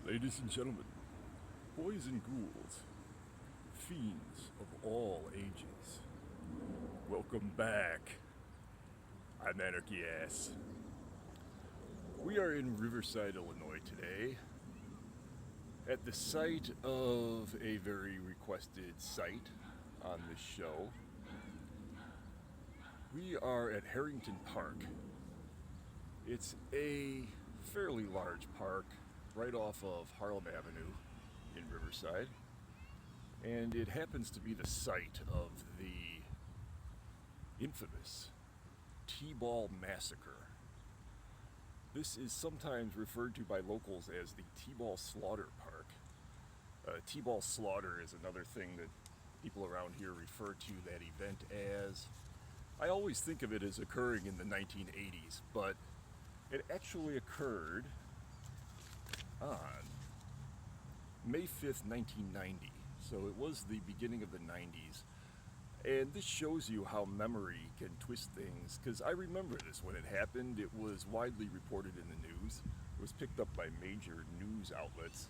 Ladies and gentlemen, boys and ghouls, fiends of all ages, welcome back. I'm Anarchy Ass. We are in Riverside, Illinois today, at the site of a very requested site on this show. We are at Harrington Park. It's a fairly large park right off of Harlem Avenue in Riverside, and it happens to be the site of the infamous T-Ball Massacre. This is sometimes referred to by locals as the T-Ball Slaughter Park. T-Ball Slaughter is another thing that people around here refer to that event as. I always think of it as occurring in the 1980s, but it actually occurred on May 5th, 1990. So it was the beginning of the 90s. And this shows you how memory can twist things, because I remember this when it happened. It was widely reported in the news. It was picked up by major news outlets,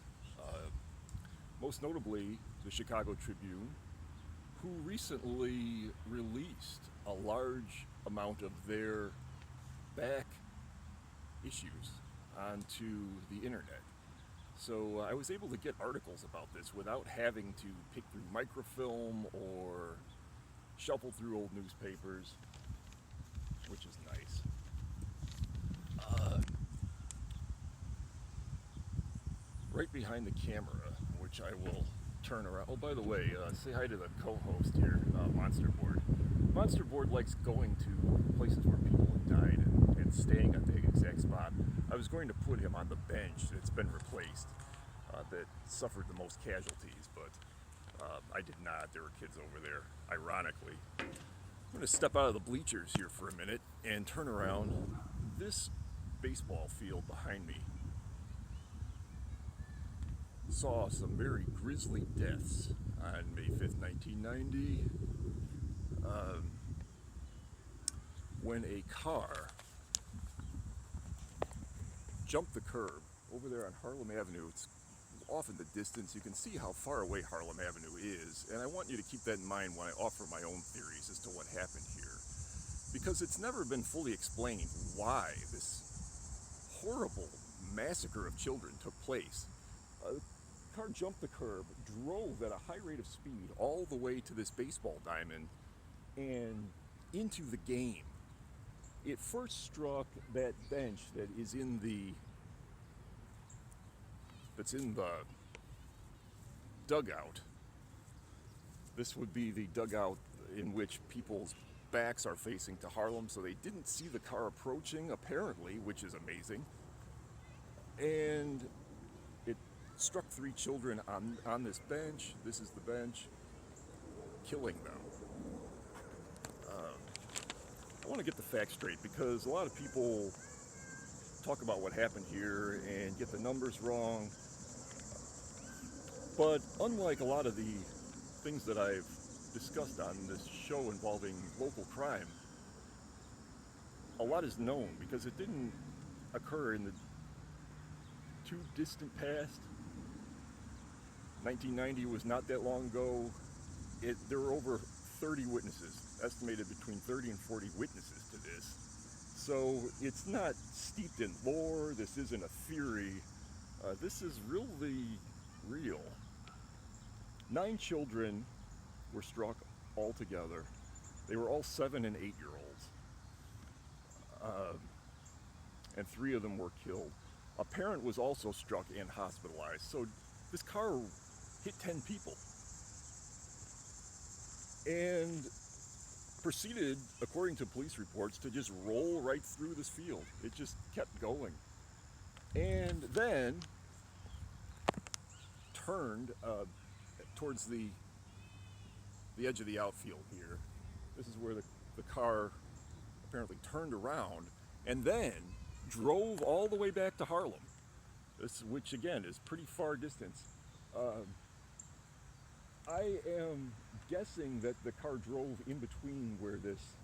most notably the Chicago Tribune, who recently released a large amount of their back issues onto the internet. So I was able to get articles about this without having to pick through microfilm or shuffle through old newspapers, which is nice. Right behind the camera, which I will turn around. Oh, by the way, say hi to the co-host here, Monster Board. Monster Board likes going to places where people have died and staying at the exact spot. I was going to put him on the bench that's been replaced, that suffered the most casualties, but I did not. There were kids over there, ironically. I'm going to step out of the bleachers here for a minute and turn around. This baseball field behind me saw some very grisly deaths on May 5th, 1990, when a car jumped the curb over there on Harlem Avenue. It's off in the distance. You can see how far away Harlem Avenue is, and I want you to keep that in mind when I offer my own theories as to what happened here, because it's never been fully explained why this horrible massacre of children took place. The car jumped the curb, drove at a high rate of speed all the way to this baseball diamond and into the game. It first struck that bench that's in the dugout. This would be the dugout in which people's backs are facing to Harlem, so they didn't see the car approaching, apparently, which is amazing. And it struck 3 children on this bench. This is the bench, killing them. I want to get the facts straight, because a lot of people talk about what happened here and get the numbers wrong. But unlike a lot of the things that I've discussed on this show involving local crime, a lot is known, because it didn't occur in the too distant past. 1990 was not that long ago. There were over 30 witnesses, estimated between 30 and 40 witnesses to this. So it's not steeped in lore. This isn't a theory. This is really real. 9 children were struck altogether. They were all 7 and 8-year-olds. And 3 of them were killed. A parent was also struck and hospitalized. So this car hit 10 people and proceeded, according to police reports, to just roll right through this field. It just kept going. And then turned towards the edge of the outfield here. This is where the car apparently turned around and then drove all the way back to Harlem, which again is pretty far distance. I am guessing that the car drove in between where this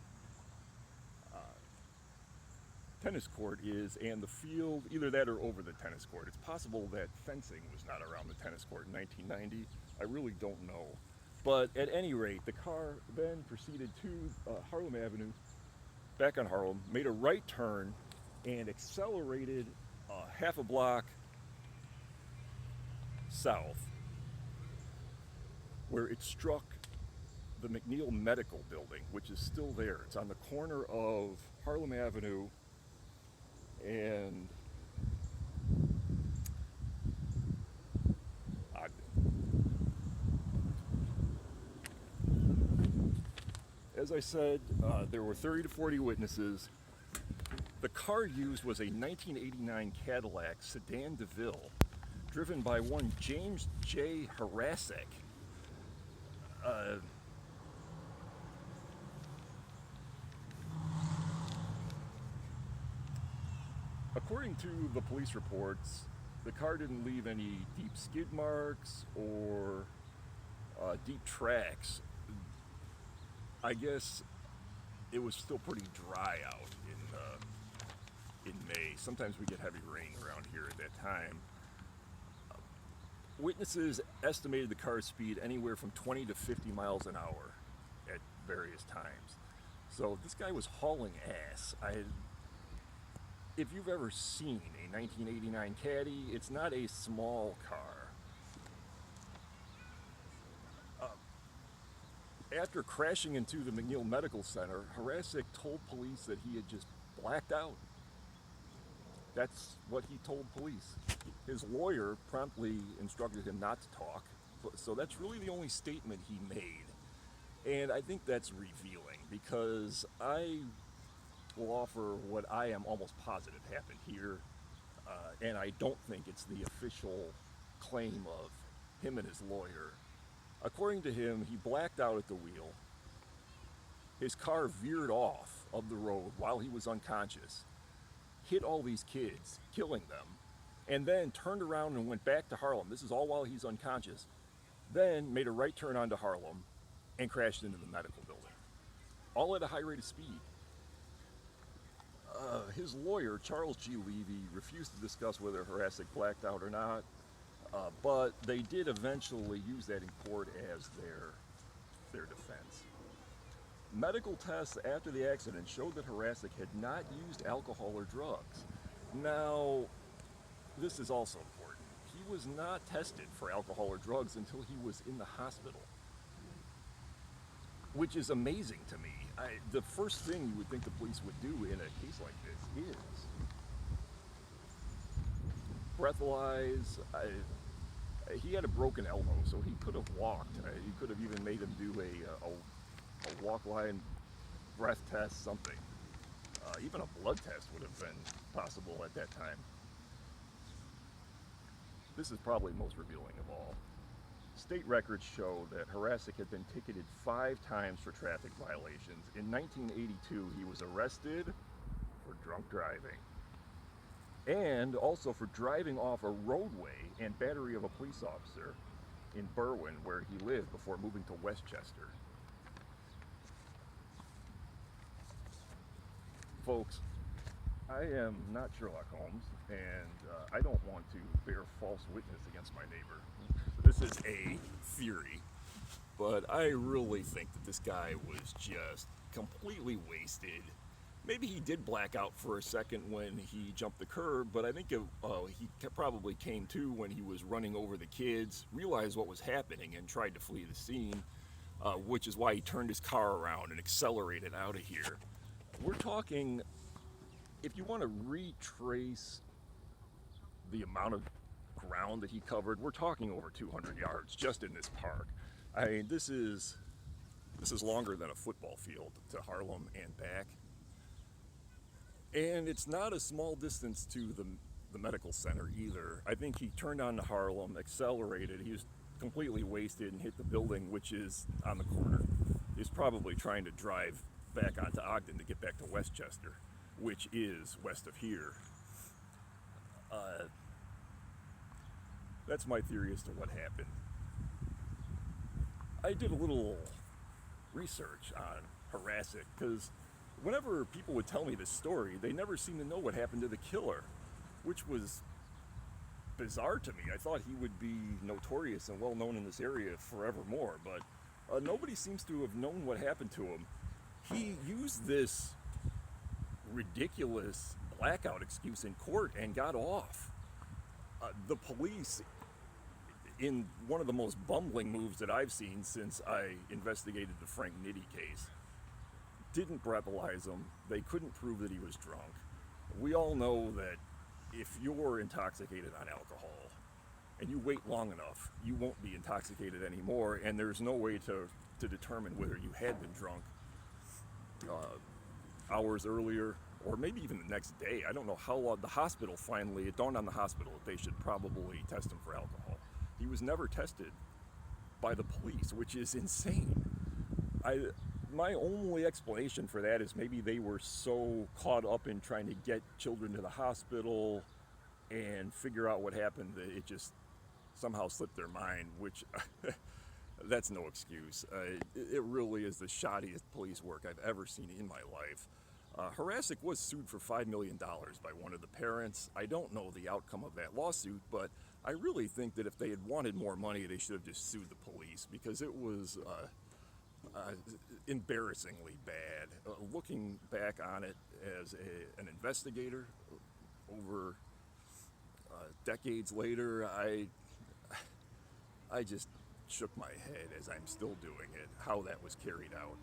tennis court is and the field, either that or over the tennis court. It's possible that fencing was not around the tennis court in 1990. I really don't know. But at any rate, the car then proceeded to Harlem Avenue, back on Harlem, made a right turn, and accelerated half a block south, where it struck the McNeil Medical Building, which is still there. It's on the corner of Harlem Avenue and Ogden. As I said, there were 30 to 40 witnesses. The car used was a 1989 Cadillac Sedan DeVille, driven by one James J. Harasik. According to the police reports, the car didn't leave any deep skid marks or deep tracks. I guess it was still pretty dry out in May. Sometimes we get heavy rain around here at that time. Witnesses estimated the car's speed anywhere from 20 to 50 miles an hour at various times. So this guy was hauling ass. If you've ever seen a 1989 Caddy, it's not a small car. After crashing into the McNeil Medical Center, Harasik told police that he had just blacked out. That's what he told police. His lawyer promptly instructed him not to talk, so that's really the only statement he made. And I think that's revealing, because I will offer what I am almost positive happened here, and I don't think it's the official claim of him and his lawyer. According to him, he blacked out at the wheel. His car veered off of the road while he was unconscious, hit all these kids, killing them, and then turned around and went back to Harlem. This is all while he's unconscious. Then made a right turn onto Harlem and crashed into the medical building, all at a high rate of speed. His lawyer, Charles G. Levy, refused to discuss whether Harasik blacked out or not, but they did eventually use that in court as their defense. Medical tests after the accident showed that Harasik had not used alcohol or drugs. Now, this is also important. He was not tested for alcohol or drugs until he was in the hospital, which is amazing to me. The first thing you would think the police would do in a case like this is breathalyze. He had a broken elbow, so he could have walked. You could have even made him do a walk line breath test, something. Even a blood test would have been possible at that time. This is probably most revealing of all. State records show that Harasik had been ticketed 5 times for traffic violations. In 1982, he was arrested for drunk driving, and also for driving off a roadway and battery of a police officer in Berwyn, where he lived before moving to Westchester. Folks, I am not Sherlock Holmes, and I don't want to bear false witness against my neighbor. This is a theory, but I really think that this guy was just completely wasted. Maybe he did black out for a second when he jumped the curb, but I think he probably came to when he was running over the kids, realized what was happening, and tried to flee the scene, which is why he turned his car around and accelerated out of here. We're talking, if you want to retrace the amount of ground that he covered, we're talking over 200 yards just in this park. I mean, this is longer than a football field to Harlem and back. And it's not a small distance to the medical center either. I think he turned onto Harlem, accelerated, he was completely wasted and hit the building, which is on the corner. He's probably trying to drive back onto Ogden to get back to Westchester, which is west of here. That's my theory as to what happened. I did a little research on Harasik because whenever people would tell me this story, they never seemed to know what happened to the killer, which was bizarre to me. I thought he would be notorious and well known in this area forevermore, but nobody seems to have known what happened to him. He used this ridiculous blackout excuse in court and got off. The police, in one of the most bumbling moves that I've seen since I investigated the Frank Nitti case, didn't breathalyze him. They couldn't prove that he was drunk. We all know that if you're intoxicated on alcohol and you wait long enough, you won't be intoxicated anymore, and there's no way to determine whether you had been drunk hours earlier or maybe even the next day. I don't know how long. The hospital finally, it dawned on the hospital that they should probably test him for alcohol. He was never tested by the police, which is insane. My only explanation for that is maybe they were so caught up in trying to get children to the hospital and figure out what happened that it just somehow slipped their mind, which that's no excuse. It really is the shoddiest police work I've ever seen in my life. Harasic was sued for $5 million by one of the parents. I don't know the outcome of that lawsuit, but I really think that if they had wanted more money, they should have just sued the police, because it was embarrassingly bad. Looking back on it as an investigator over decades later, I just shook my head, as I'm still doing it, how that was carried out.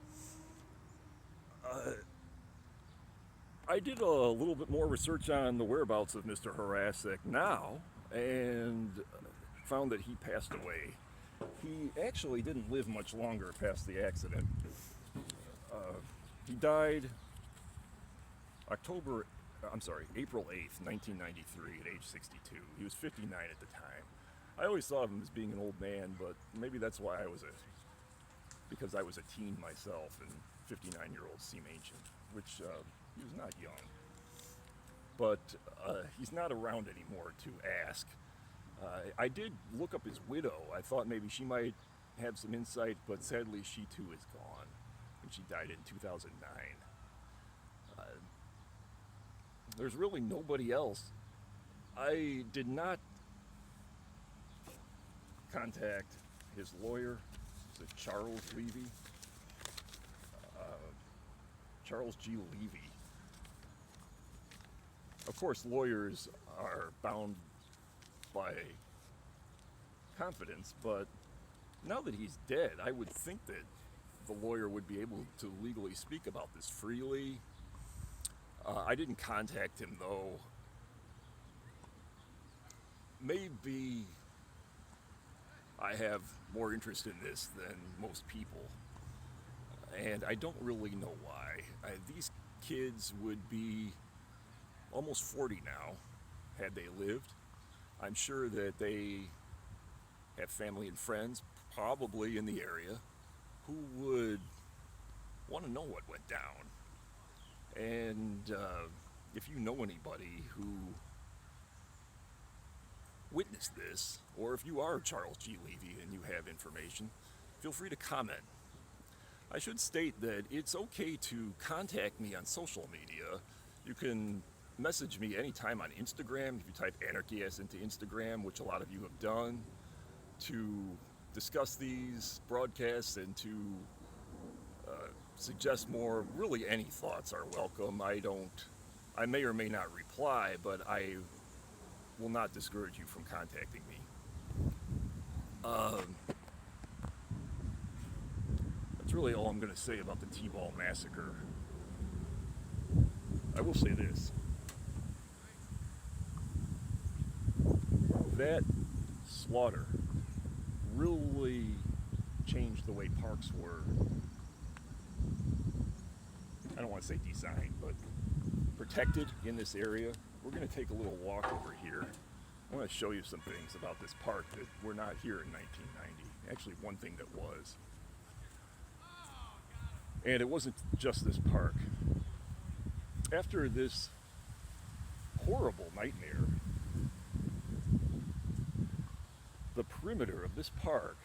I did a little bit more research on the whereabouts of Mr. Harasic now, and found that he passed away. He actually didn't live much longer past the accident. He died April 8th, 1993 at age 62. He was 59 at the time. I always thought of him as being an old man, but maybe that's why because I was a teen myself, and 59-year-olds seem ancient, which he was not young. But he's not around anymore to ask. I did look up his widow. I thought maybe she might have some insight, but sadly she too is gone, and she died in 2009. There's really nobody else. I did not contact his lawyer, Charles Levy. Charles G. Levy. Of course, lawyers are bound by confidence, but now that he's dead, I would think that the lawyer would be able to legally speak about this freely. I didn't contact him, though. Maybe I have more interest in this than most people, and I don't really know why. These kids would be almost 40 now, had they lived. I'm sure that they have family and friends, probably in the area, who would want to know what went down. And if you know anybody who witnessed this, or if you are Charles G. Levy and you have information, feel free to comment. I should state that it's okay to contact me on social media. You can message me anytime on Instagram, if you type Anarchy-S into Instagram, which a lot of you have done, to discuss these broadcasts and to suggest more. Really, any thoughts are welcome. I may or may not reply, but I will not discourage you from contacting me. That's really all I'm going to say about the T-Ball Massacre. I will say this. That slaughter really changed the way parks were, I don't want to say designed, but protected in this area. We're going to take a little walk over here. I want to show you some things about this park that were not here in 1990. Actually, one thing that was. And it wasn't just this park. After this horrible nightmare, the perimeter of this park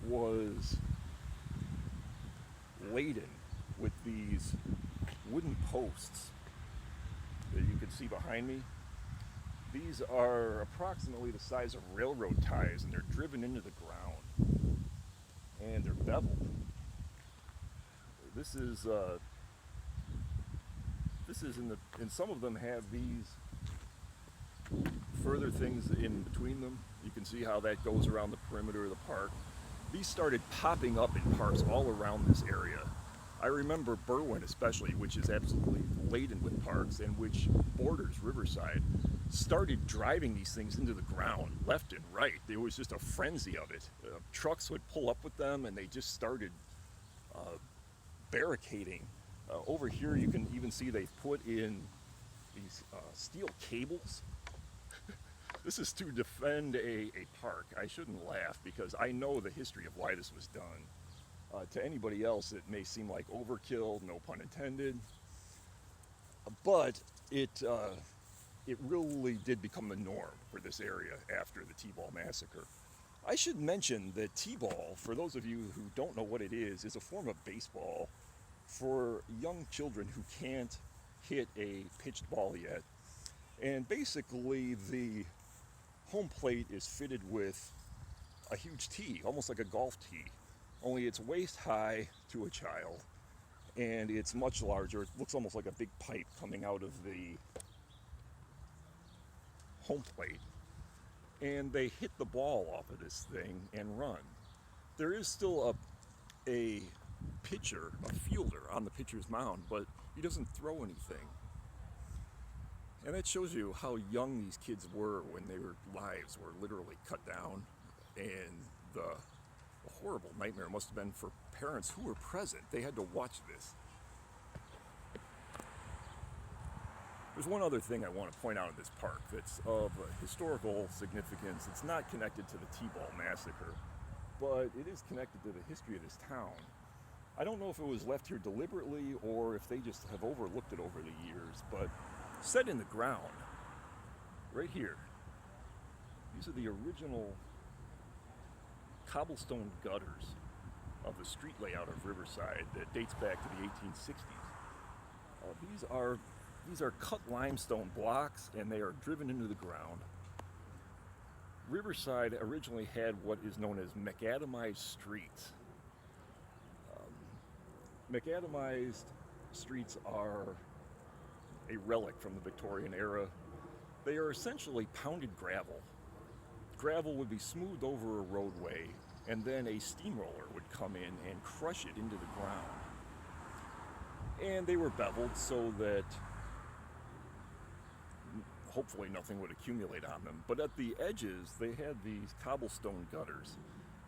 was laden with these wooden posts that you can see behind me. These are approximately the size of railroad ties, and they're driven into the ground, and they're beveled. This is and some of them have these further things in between them. You can see how that goes around the perimeter of the park. These started popping up in parks all around this area. I remember Berwyn especially, which is absolutely laden with parks and which borders Riverside, started driving these things into the ground left and right. There was just a frenzy of it. Trucks would pull up with them and they just started barricading. Over here you can even see they've put in these steel cables. This is to defend a park. I shouldn't laugh because I know the history of why this was done. To anybody else, it may seem like overkill, no pun intended, but it really did become the norm for this area after the T-ball massacre. I should mention that T-ball, for those of you who don't know what it is a form of baseball for young children who can't hit a pitched ball yet. And basically the home plate is fitted with a huge tee, almost like a golf tee, only it's waist high to a child, and it's much larger. It looks almost like a big pipe coming out of the home plate, and they hit the ball off of this thing and run. There is still a pitcher, a fielder on the pitcher's mound, but he doesn't throw anything. And that shows you how young these kids were when their lives were literally cut down, and the horrible nightmare must have been for parents who were present. They had to watch this. There's one other thing I want to point out in this park that's of historical significance. It's not connected to the T-ball massacre, but it is connected to the history of this town. I don't know if it was left here deliberately or if they just have overlooked it over the years, but set in the ground, right here, these are the original cobblestone gutters of the street layout of Riverside that dates back to the 1860s. These are cut limestone blocks, and they are driven into the ground. Riverside originally had what is known as macadamized streets. Macadamized streets are a relic from the Victorian era. They are essentially pounded gravel. Gravel would be smoothed over a roadway, and then a steamroller would come in and crush it into the ground. And they were beveled so that hopefully nothing would accumulate on them. But at the edges, they had these cobblestone gutters.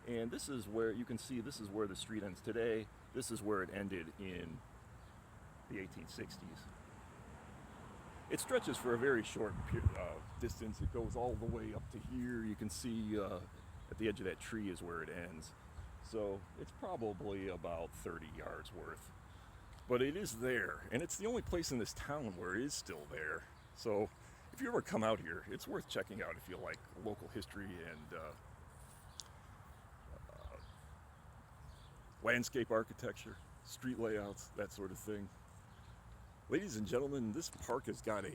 And this is where, you can see, this is where the street ends today. This is where it ended in the 1860s. It stretches for a very short distance. It goes all the way up to here. You can see at the edge of that tree is where it ends. So it's probably about 30 yards worth. But it is there, and it's the only place in this town where it is still there. So if you ever come out here, it's worth checking out if you like local history and landscape architecture, street layouts, that sort of thing. Ladies and gentlemen, this park has got an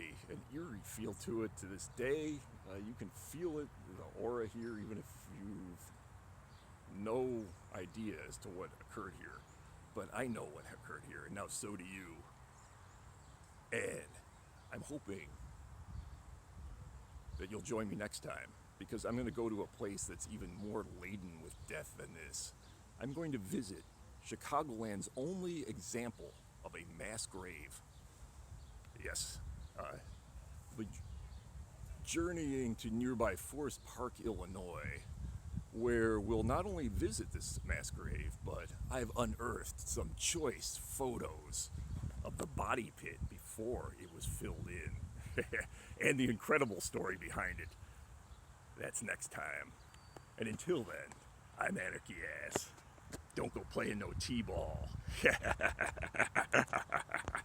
eerie feel to it to this day. You can feel it, the aura here, even if you've no idea as to what occurred here. But I know what occurred here, and now so do you. And I'm hoping that you'll join me next time, because I'm going to go to a place that's even more laden with death than this. I'm going to visit Chicagoland's only example of a mass grave. Yes, journeying to nearby Forest Park, Illinois, where we'll not only visit this mass grave, but I've unearthed some choice photos of the body pit before it was filled in, and the incredible story behind it. That's next time. And until then, I'm Anarchy Ass. Don't go playing no T-ball.